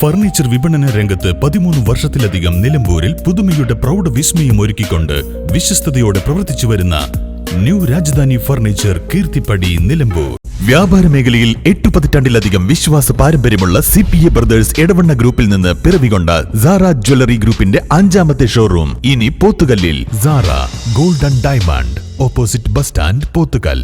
Furniture വിപണന രംഗത്ത് 13 വർഷത്തിലധികം നിലമ്പൂരിൽ പുതുമയുടെ പ്രൗഢ വിസ്മയം ഒരുക്കിക്കൊണ്ട് വിശ്വസ്തയോടെ പ്രവർത്തിച്ചു വരുന്ന ന്യൂ രാജധാനി ഫർണിച്ചർ കീർത്തിപ്പടി നിലമ്പൂർ. വ്യാപാര മേഖലയിൽ 8 പതിറ്റാണ്ടിലധികം വിശ്വാസ പാരമ്പര്യമുള്ള CPA ബ്രദേഴ്സ് എടവണ്ണ ഗ്രൂപ്പിൽ നിന്ന് പിറവികൊണ്ട സാറ ജ്വല്ലറി ഗ്രൂപ്പിന്റെ 5ാമത്തെ ഷോറൂം ഇനി പോത്തുകല്ലിൽ. Sara gold and diamond, opposite bus stand, Pothukal.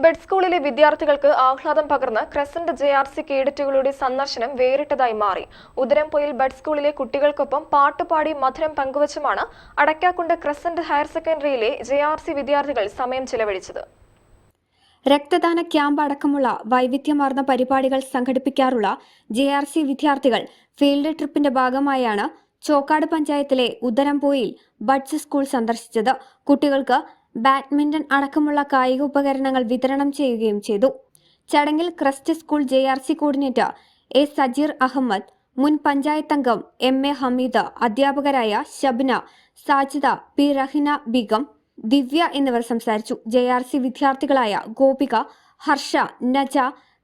ബെഡ് സ്കൂളിലെ വിദ്യാർത്ഥികൾക്ക് ആഹ്ലാദം പകർന്ന് ക്രസന്റ് JRC കേഡറ്റുകളുടെ സന്ദർശനം വേറിട്ടതായി മാറി. ഉദരംപൊയിൽ ബെഡ് സ്കൂളിലെ കുട്ടികൾക്കൊപ്പം പാട്ടുപാടി മധുരം പങ്കുവച്ചുമാണ് അടയ്ക്കാക്കുണ്ട് ക്രസന്റ് ഹയർ സെക്കൻഡറിയിലെ JRC വിദ്യാർത്ഥികൾ സമയം ചെലവഴിച്ചത്. രക്തദാന ക്യാമ്പ് അടക്കമുള്ള വൈവിധ്യമാർന്ന പരിപാടികൾ സംഘടിപ്പിക്കാറുള്ള JRC വിദ്യാർത്ഥികൾ ഫീൽഡ് ട്രിപ്പിന്റെ ഭാഗമായാണ് ചോക്കാട് പഞ്ചായത്തിലെ ഉദരംപൊയിൽ ബഡ്സ് സ്കൂൾ സന്ദർശിച്ചത്. കുട്ടികൾക്ക് ബാഡ്മിന്റൺ അടക്കമുള്ള കായിക ഉപകരണങ്ങൾ വിതരണം ചെയ്യുകയും ചെയ്തു. ചടങ്ങിൽ crest school JRC coordinator A. Sajeer Ahmed, മുൻ പഞ്ചായത്ത് അംഗം MA ഹമീദ്, അധ്യാപകരായ ഷബ്ന, സാജിദ, P. റഹിന ബീഗം, ദിവ്യ എന്നിവർ സംസാരിച്ചു. JRC വിദ്യാർത്ഥികളായ ഗോപിക, ഹർഷ, നജ,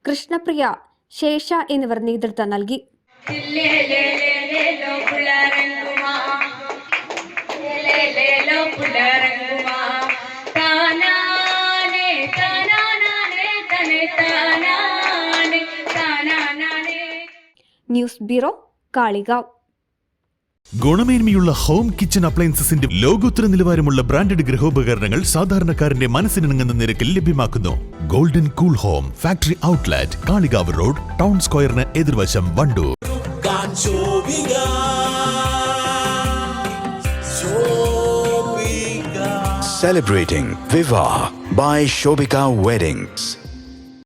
കൃഷ്ണപ്രിയ, ശേഷ എന്നിവർ നേതൃത്വം നൽകി. News bureau, Kalikavu. ഗുണമേന്മയുള്ള ഹോം കിച്ചൺ അപ്ലയൻസസിന്റെ ലോകോത്തര നിലവാരമുള്ള ബ്രാൻഡഡ് ഗൃഹോപകരണങ്ങൾ സാധാരണക്കാരന്റെ മനസ്സിനിണങ്ങുന്ന നിരക്കിൽ ലഭ്യമാക്കുന്നു. Golden cool home factory outlet, Kalikavu road, town സ്ക്വയറിന് എതിർവശം, Wandoor. Celebrating Viva by Shobika Weddings.